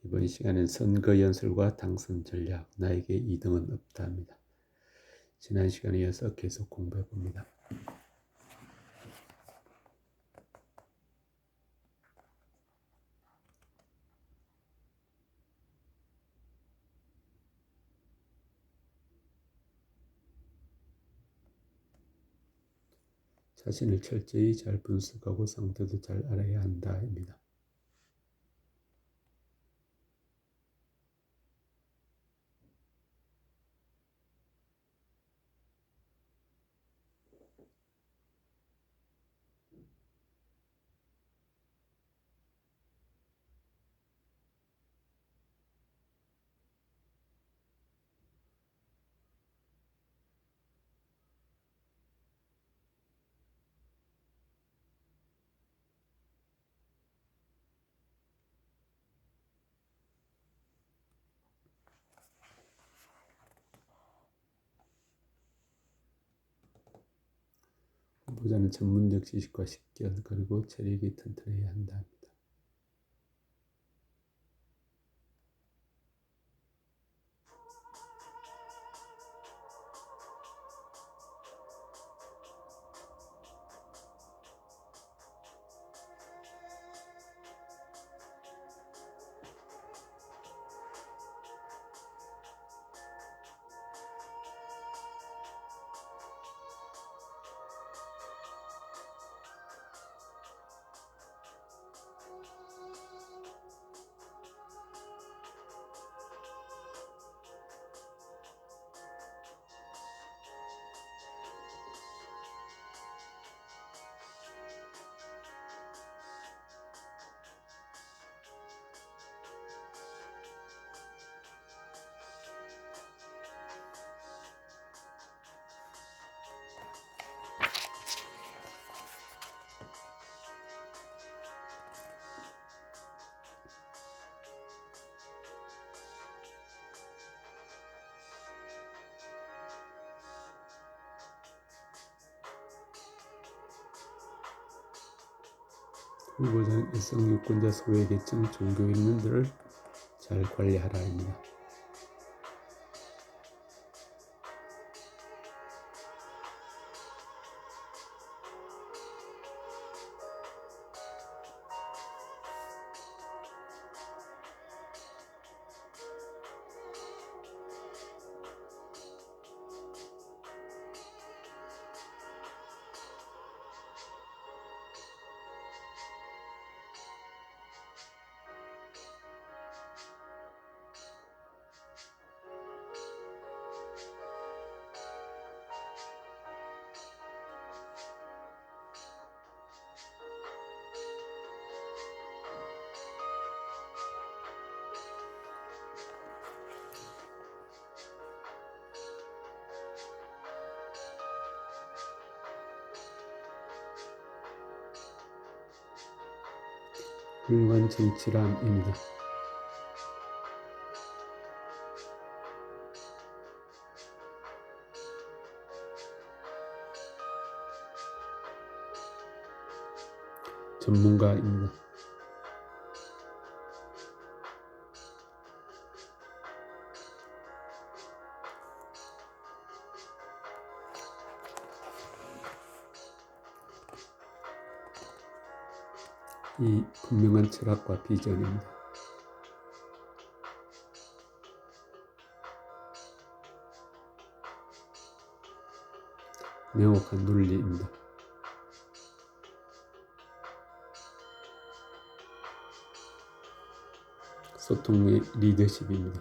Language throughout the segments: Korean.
이번 시간엔 선거 연설과 당선 전략, 나에게 2등은 없다입니다. 지난 시간에 이어서 계속 공부해 봅니다. 자신을 철저히 잘 분석하고 상대도 잘 알아야 한다입니다. 후보자는 전문적 지식과 식견 그리고 체력이 튼튼해야 한다. 후보자는 여성 유권자 소외계층 종교인들을 잘 관리하라입니다. 훌륭한 정치란입니다. 전문가입니다. 이 분명한 철학과 비전입니다. 명확한 논리입니다. 소통의 리더십입니다.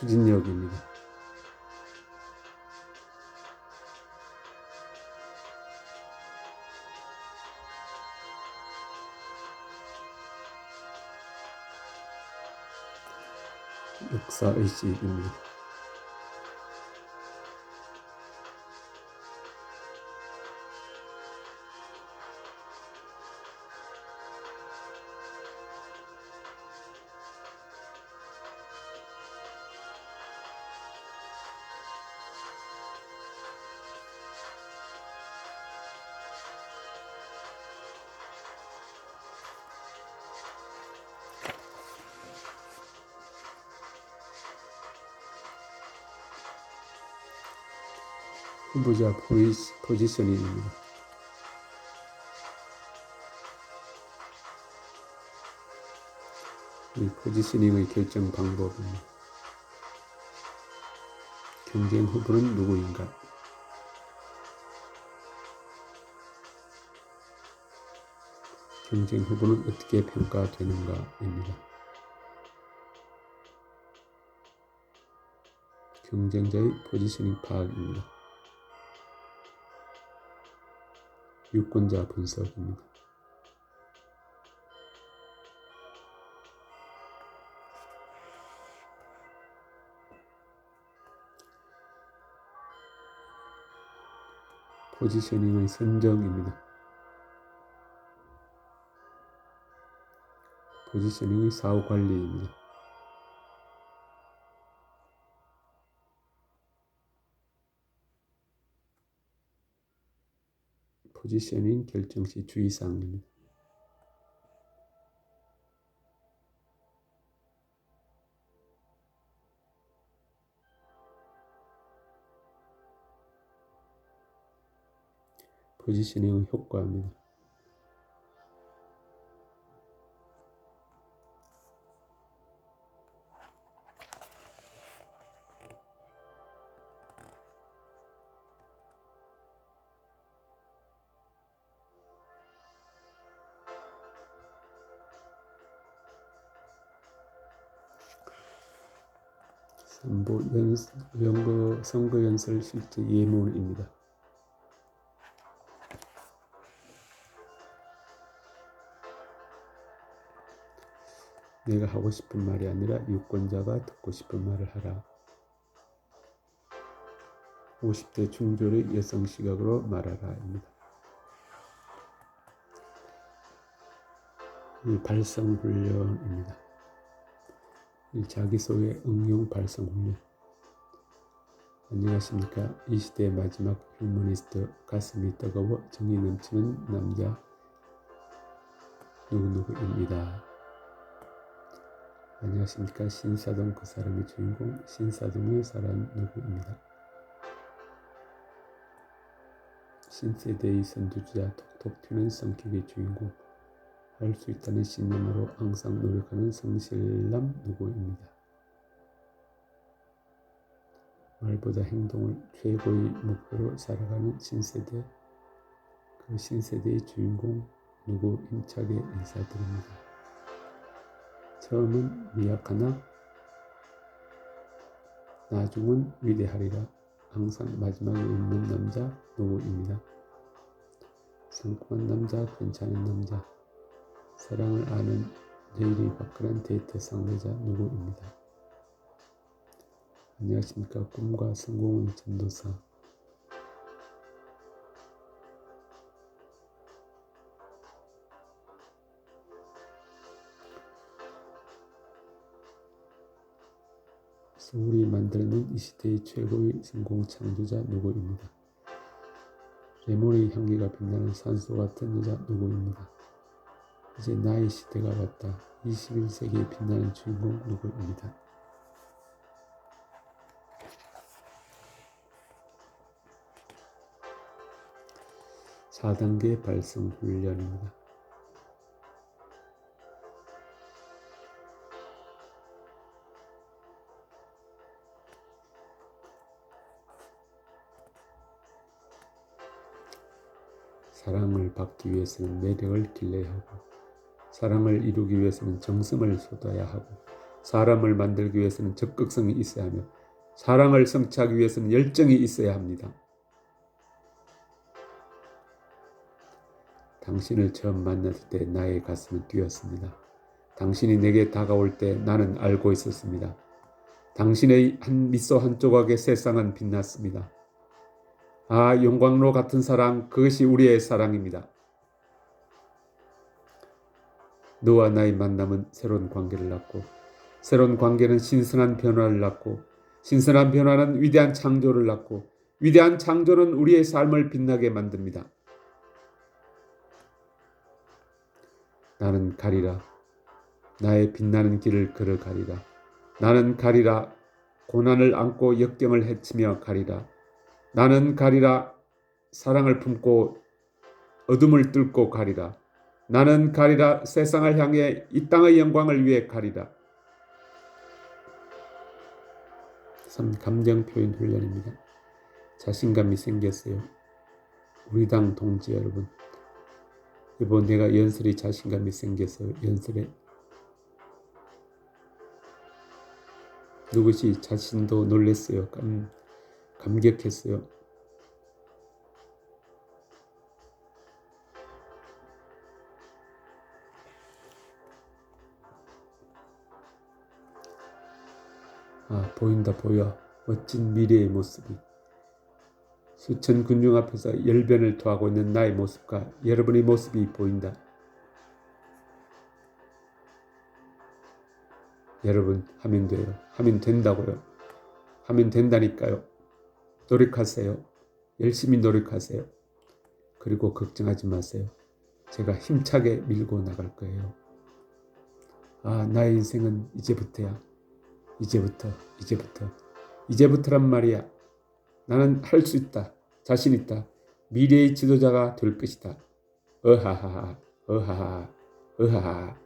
추진력입니다. 역사의식입니다. 후보자 포지셔닝입니다. 이 포지셔닝의 결정 방법입니다. 경쟁 후보는 누구인가? 경쟁 후보는 어떻게 평가되는가입니다. 경쟁자의 포지셔닝 파악입니다. 유권자 분석입니다. 포지셔닝의 선정입니다. 포지셔닝의 사후 관리입니다. 포지셔닝 결정 시 주의사항입니다. 포지셔닝의 효과입니다. 선거연설 실제 예문입니다. 내가 하고 싶은 말이 아니라 유권자가 듣고 싶은 말을 하라. 50대 중졸의 여성 시각으로 말하라입니다. 이 발성훈련입니다. 이 자기소개 응용 발성훈련. 안녕하십니까. 이 시대의 마지막 휴머니스트, 가슴이 뜨거워 정이 넘치는 남자 누구누구입니다. 안녕하십니까. 신사동 그 사람의 주인공, 신사동의 사람 누구입니다. 신세대의 선두주자, 톡톡 튀는 성격의 주인공, 할 수 있다는 신념으로 항상 노력하는 성실남 누구입니다. 말보다 행동을 최고의 목표로 살아가는 신세대, 그 신세대의 주인공 누구 힘차게 인사드립니다. 처음은 미약하나 나중은 위대하리라. 항상 마지막에 웃는 남자 누구입니다. 상큼한 남자, 괜찮은 남자, 사랑을 아는 내일이 화끈한 데이트 상대자 누구입니다. 안녕하십니까. 꿈과 성공의 전도사, 소울이 만들어낸 이 시대의 최고의 성공 창조자 누구입니다. 레몬의 향기가 빛나는 산소 같은 여자 누구입니다. 이제 나의 시대가 왔다. 21세기에 빛나는 주인공 누구입니다. (4단계) 발성 훈련입니다. 사랑을 받기 위해서는 매력을 길러야 하고, 사랑을 이루기 위해서는 정성을 쏟아야 하고, 사람을 만들기 위해서는 적극성이 있어야 하며, 사랑을 성취하기 위해서는 열정이 있어야 합니다. 당신을 처음 만났을 때 나의 가슴은 뛰었습니다. 당신이 내게 다가올 때 나는 알고 있었습니다. 당신의 한 미소 한 조각에 세상은 빛났습니다. 아, 용광로 같은 사랑, 그것이 우리의 사랑입니다. 너와 나의 만남은 새로운 관계를 낳고, 새로운 관계는 신선한 변화를 낳고, 신선한 변화는 위대한 창조를 낳고, 위대한 창조는 우리의 삶을 빛나게 만듭니다. 나는 가리라. 나의 빛나는 길을 걸어가리라. 나는 가리라. 고난을 안고 역경을 헤치며 가리라. 나는 가리라. 사랑을 품고 어둠을 뚫고 가리라. 나는 가리라. 세상을 향해 이 땅의 영광을 위해 가리라. 참 감정 표현 훈련입니다. 자신감이 생겼어요. 우리 당 동지 여러분, 이번 내가 연설에 자신감이 생겼어요. 연설에 누구시 자신도 놀랐어요. 감격했어요. 보인다 보여. 멋진 미래의 모습이. 수천 군중 앞에서 열변을 토하고 있는 나의 모습과 여러분의 모습이 보인다. 여러분 하면 돼요. 하면 된다고요. 하면 된다니까요. 노력하세요. 열심히 노력하세요. 그리고 걱정하지 마세요. 제가 힘차게 밀고 나갈 거예요. 나의 인생은 이제부터야. 이제부터란 말이야. 나는 할 수 있다. 자신 있다. 미래의 지도자가 될 것이다. 어하하하, 어하하, 어하하.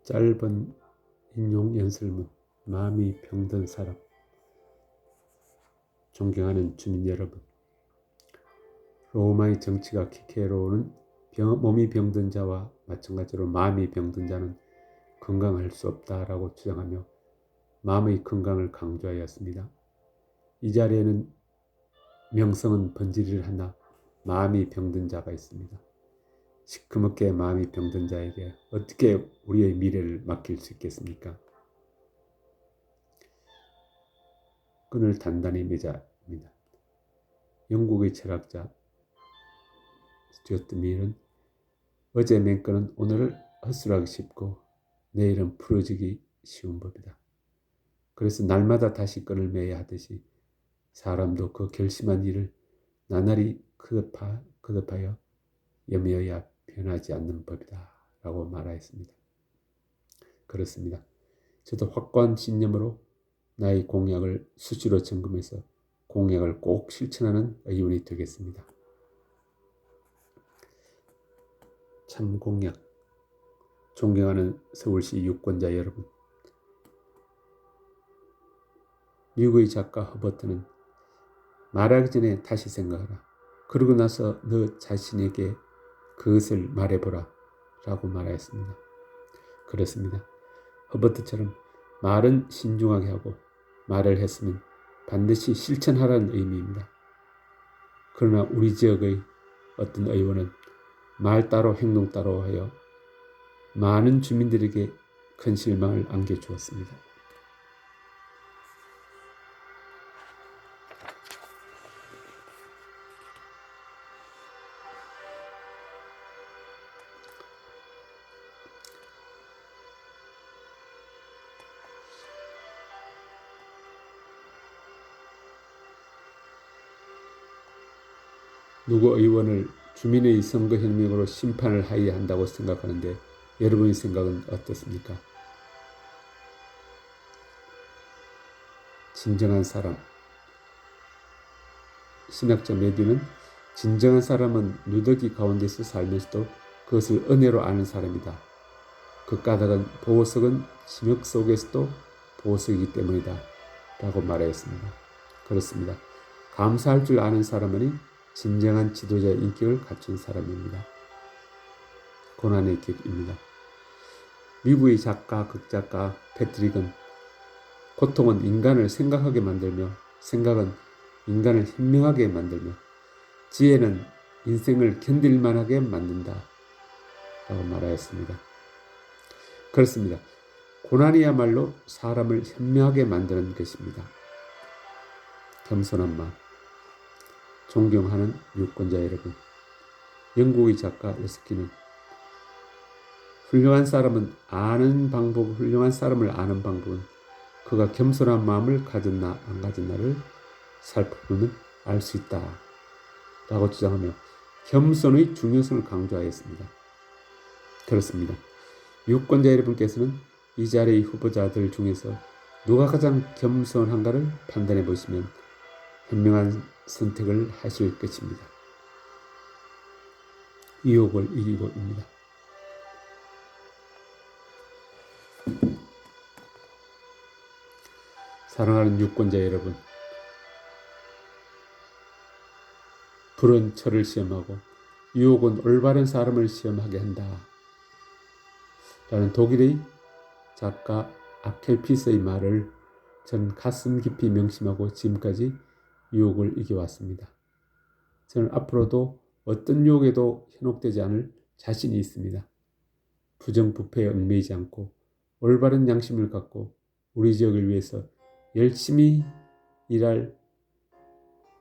짧은 인용 연설문. 마음이 병든 사람. 존경하는 주민 여러분, 로마의 정치가 키케로는 몸이 병든 자와 마찬가지로 마음이 병든 자는 건강할 수 없다라고 주장하며 마음의 건강을 강조하였습니다. 이 자리에는 명성은 번지를 하나 마음이 병든 자가 있습니다. 시커멓게 마음이 병든 자에게 어떻게 우리의 미래를 맡길 수 있겠습니까? 끈을 단단히 매자 합니다. 영국의 철학자 스튜어트 밀은 어제 맨 끈은 오늘을 헛술하기 쉽고 내일은 풀어지기 쉬운 법이다. 그래서 날마다 다시 끈을 매야 하듯이 사람도 그 결심한 일을 나날이 거듭하여 염려야 변하지 않는 법이다 라고 말하였습니다. 그렇습니다. 저도 확고한 신념으로 나의 공약을 수시로 점검해서 공약을 꼭 실천하는 의원이 되겠습니다. 참 공약. 존경하는 서울시 유권자 여러분, 미국의 작가 허버트는 말하기 전에 다시 생각하라. 그러고 나서 너 자신에게 그것을 말해보라 라고 말하였습니다. 그렇습니다. 허버트처럼 말은 신중하게 하고 말을 했으면 반드시 실천하라는 의미입니다. 그러나 우리 지역의 어떤 의원은 말 따로 행동 따로 하여 많은 주민들에게 큰 실망을 안겨주었습니다. 누구 의원을 주민의 선거혁명으로 심판을 하여야 한다고 생각하는데 여러분의 생각은 어떻습니까? 진정한 사람. 신학자 메디는 진정한 사람은 누더기 가운데서 살면서도 그것을 은혜로 아는 사람이다. 그 까닭은 보호석은 심역 속에서도 보호석이기 때문이다. 라고 말하였습니다. 그렇습니다. 감사할 줄 아는 사람은 진정한 지도자의 인격을 갖춘 사람입니다. 고난의 격입니다. 미국의 작가, 극작가 패트릭은 고통은 인간을 생각하게 만들며 생각은 인간을 현명하게 만들며 지혜는 인생을 견딜만하게 만든다. 라고 말하였습니다. 그렇습니다. 고난이야말로 사람을 현명하게 만드는 것입니다. 겸손한 마음. 존경하는 유권자 여러분. 영국의 작가 러스키는 훌륭한 사람을 아는 방법은 그가 겸손한 마음을 가졌나 안 가졌나를 살펴보면 알 수 있다. 라고 주장하며 겸손의 중요성을 강조하였습니다. 그렇습니다. 유권자 여러분께서는 이 자리의 후보자들 중에서 누가 가장 겸손한가를 판단해 보시면 현명한 선택을 하실 것입니다. 유혹을 이기고입니다. 사랑하는 유권자 여러분, 불은 철을 시험하고 유혹은 올바른 사람을 시험하게 한다. 라는 독일의 작가 아켈피스의 말을 저는 가슴 깊이 명심하고 지금까지 유혹을 이겨왔습니다. 저는 앞으로도 어떤 유혹에도 현혹되지 않을 자신이 있습니다. 부정부패에 얽매이지 않고 올바른 양심을 갖고 우리 지역을 위해서 열심히 일할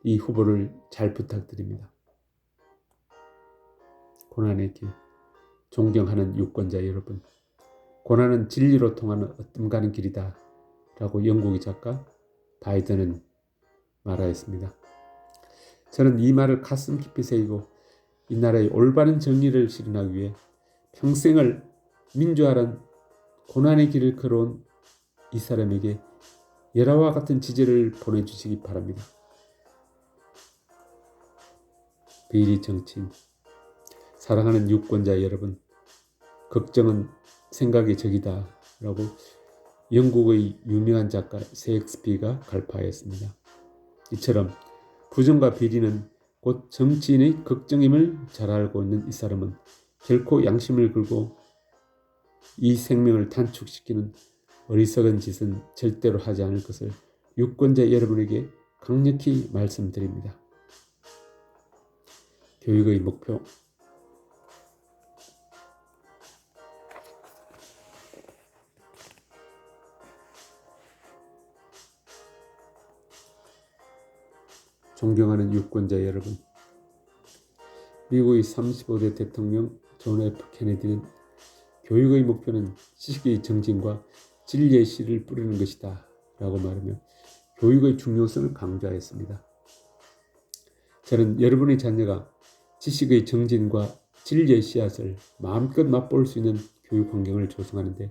이 후보를 잘 부탁드립니다. 고난의 길, 존경하는 유권자 여러분, 고난은 진리로 통하는 어뜸 가는 길이다 라고 영국의 작가 바이든은 말하였습니다. 저는 이 말을 가슴 깊이 새기고 이 나라의 올바른 정의를 실현하기 위해 평생을 민주화란 고난의 길을 걸어온 이 사람에게 열화와 같은 지지를 보내주시기 바랍니다. 비리 정치인, 사랑하는 유권자 여러분, 걱정은 생각의 적이다 라고 영국의 유명한 작가 셰익스피어가 갈파하였습니다. 이처럼 부정과 비리는 곧 정치인의 걱정임을 잘 알고 있는 이 사람은 결코 양심을 걸고 이 생명을 단축시키는 어리석은 짓은 절대로 하지 않을 것을 유권자 여러분에게 강력히 말씀드립니다. 교육의 목표, 존경하는 유권자 여러분, 미국의 35대 대통령 존 F 케네디는 교육의 목표는 지식의 정진과 진리의 씨를 뿌리는 것이다 라고 말하며 교육의 중요성을 강조하였습니다. 저는 여러분의 자녀가 지식의 정진과 진리의 씨앗을 마음껏 맛볼 수 있는 교육 환경을 조성하는데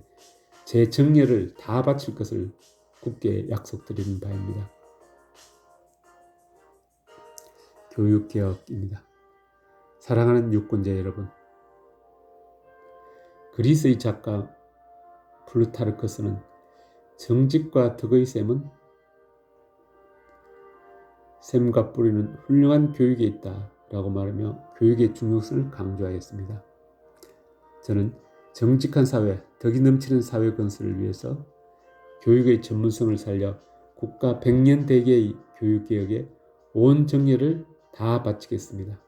제 정열을 다 바칠 것을 굳게 약속드리는 바입니다. 교육개혁입니다. 사랑하는 유권자 여러분, 그리스의 작가 플루타르커스는 정직과 덕의 샘과 뿌리는 훌륭한 교육에 있다 라고 말하며 교육의 중요성을 강조하였습니다. 저는 정직한 사회, 덕이 넘치는 사회 건설을 위해서 교육의 전문성을 살려 국가 100년 대계의 교육개혁에 온 정열을 다 바치겠습니다.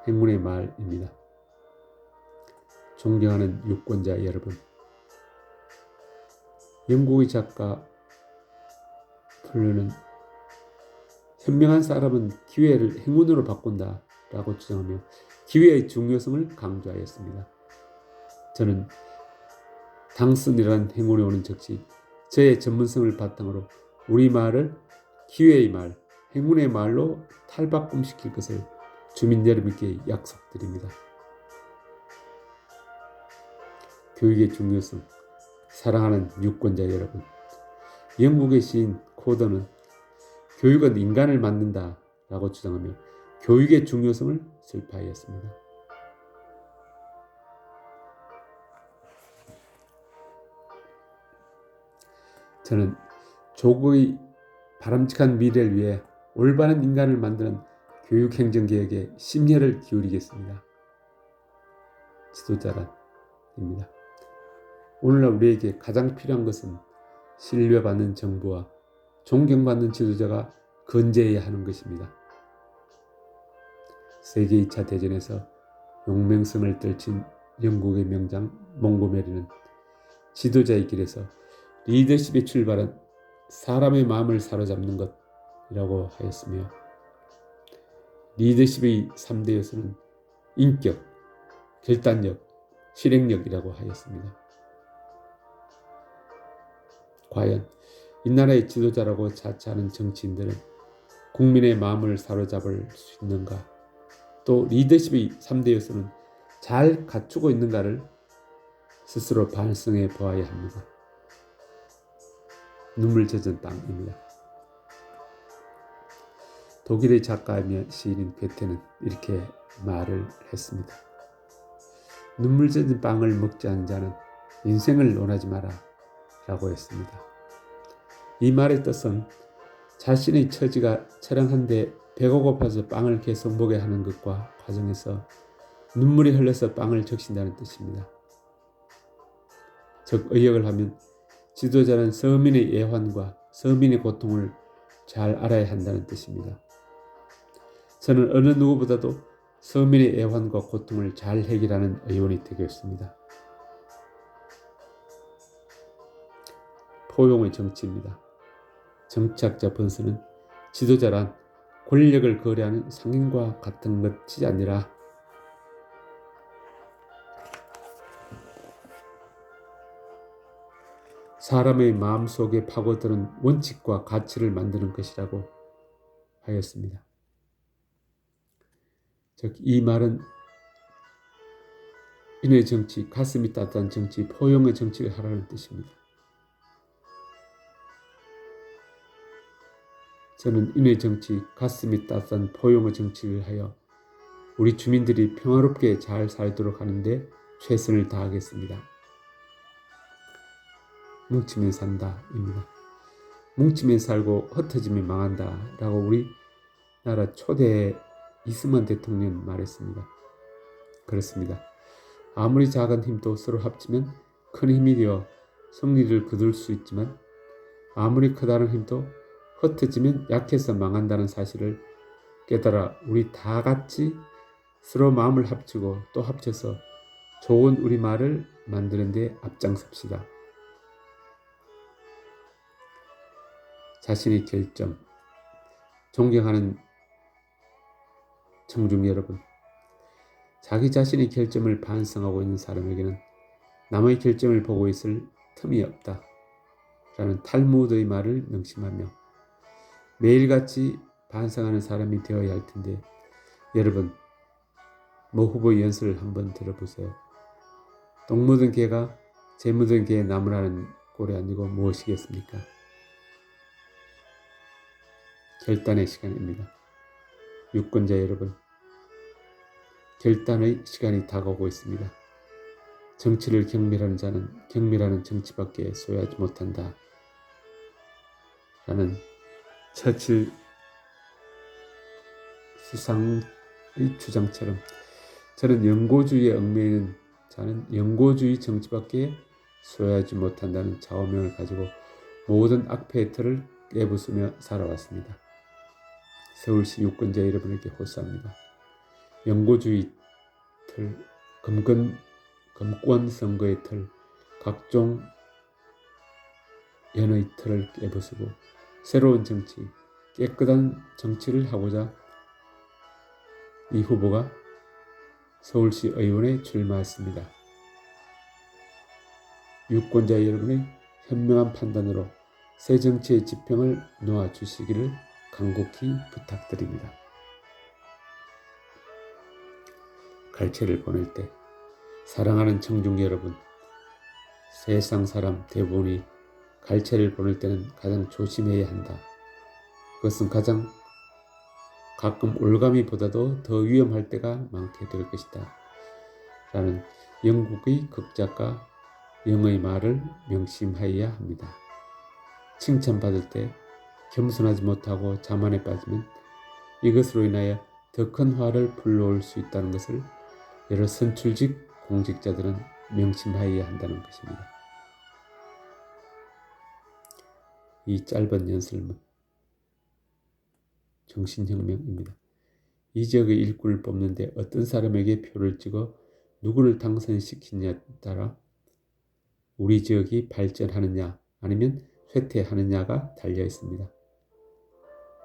행운의 말입니다. 존경하는 유권자 여러분, 영국의 작가 플루는 현명한 사람은 기회를 행운으로 바꾼다 라고 주장하며 기회의 중요성을 강조하였습니다. 저는 당선이라는 행운이 오는 즉시 저의 전문성을 바탕으로 우리말을 기회의 말, 행운의 말로 탈바꿈시킬 것을 주민 여러분께 약속드립니다. 교육의 중요성, 사랑하는 유권자 여러분, 영국의 시인 코더는 교육은 인간을 만든다 라고 주장하며 교육의 중요성을 설파하였습니다. 저는 조국의 바람직한 미래를 위해 올바른 인간을 만드는 교육행정개혁에 심혈을 기울이겠습니다. 지도자란입니다. 오늘날 우리에게 가장 필요한 것은 신뢰받는 정부와 존경받는 지도자가 건재해야 하는 것입니다. 세계 2차 대전에서 용맹성을 떨친 영국의 명장 몽고메리는 지도자의 길에서 리더십의 출발은 사람의 마음을 사로잡는 것이라고 하였으며 리더십의 3대 요소는 인격, 결단력, 실행력이라고 하였습니다. 과연 이 나라의 지도자라고 자처하는 정치인들은 국민의 마음을 사로잡을 수 있는가? 또 리더십의 3대 요소는 잘 갖추고 있는가를 스스로 반성해 보아야 합니다. 눈물 젖은 땅입니다. 독일의 작가이며 시인인 괴테는 이렇게 말을 했습니다. 눈물 젖은 빵을 먹지 않은 자는 인생을 논하지 마라 라고 했습니다. 이 말의 뜻은 자신의 처지가 처량한데 배가 고파서 빵을 계속 먹어야 하는 것과 과정에서 눈물이 흘러서 빵을 적신다는 뜻입니다. 즉 의역을 하면 지도자는 서민의 애환과 서민의 고통을 잘 알아야 한다는 뜻입니다. 저는 어느 누구보다도 서민의 애환과 고통을 잘 해결하는 의원이 되겠습니다. 포용의 정치입니다. 정치학자 번스는 지도자란 권력을 거래하는 상인과 같은 것이 아니라 사람의 마음속에 파고드는 원칙과 가치를 만드는 것이라고 하였습니다. 즉 이 말은 인의 정치, 가슴이 따뜻한 정치, 포용의 정치를 하라는 뜻입니다. 저는 인의 정치, 가슴이 따뜻한 포용의 정치를 하여 우리 주민들이 평화롭게 잘 살도록 하는데 최선을 다하겠습니다. 뭉치면 산다입니다. 뭉치면 살고 흩어지면 망한다 라고 우리나라 초대 이승만 대통령 말했습니다. 그렇습니다. 아무리 작은 힘도 서로 합치면 큰 힘이 되어 승리를 거둘 수 있지만 아무리 크다는 힘도 흩어지면 약해서 망한다는 사실을 깨달아 우리 다 같이 서로 마음을 합치고 또 합쳐서 좋은 우리말을 만드는 데 앞장섭시다. 자신의 결정, 존경하는 청중 여러분, 자기 자신의 결정을 반성하고 있는 사람에게는 남의 결정을 보고 있을 틈이 없다 라는 탈무드의 말을 명심하며 매일같이 반성하는 사람이 되어야 할 텐데 여러분, 모 후보의 연설을 한번 들어보세요. 똥 묻은 개가 재 묻은 개에 나무라는 꼴이 아니고 무엇이겠습니까? 결단의 시간입니다. 유권자 여러분, 결단의 시간이 다가오고 있습니다. 정치를 경멸하는 자는 경멸하는 정치밖에 소유하지 못한다 라는 처칠 수상의 주장처럼 저는 영고주의에 얽매이는 자는 영고주의 정치밖에 소유하지 못한다는 좌우명을 가지고 모든 악패의 틀을 깨부수며 살아왔습니다. 서울시 유권자 여러분에게 호소합니다. 영고주의 틀, 금권 선거의 틀, 각종 연의 틀을 깨부수고 새로운 정치, 깨끗한 정치를 하고자 이 후보가 서울시 의원에 출마했습니다. 유권자 여러분의 현명한 판단으로 새 정치의 지평을 놓아주시기를 간곡히 부탁드립니다. 갈채를 보낼 때 사랑하는 청중 여러분, 세상 사람 대부분이 갈채를 보낼 때는 가장 조심해야 한다. 그것은 가끔 올가미보다도 더 위험할 때가 많게 될 것이다. 라는 영국의 극작가 영의 말을 명심하여야 합니다. 칭찬받을 때 겸손하지 못하고 자만에 빠지면 이것으로 인하여 더 큰 화를 불러올 수 있다는 것을 여러 선출직 공직자들은 명심하여야 한다는 것입니다. 이 짧은 연설문 정신혁명입니다. 이 지역의 일꾼을 뽑는데 어떤 사람에게 표를 찍어 누구를 당선시키느냐에 따라 우리 지역이 발전하느냐 아니면 쇠퇴하느냐가 달려 있습니다.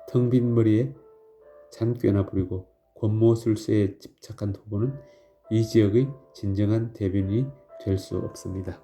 텅 빈 머리에 잔꾀나 부리고 권모술세에 집착한 후보는 이 지역의 진정한 대변인이 될 수 없습니다.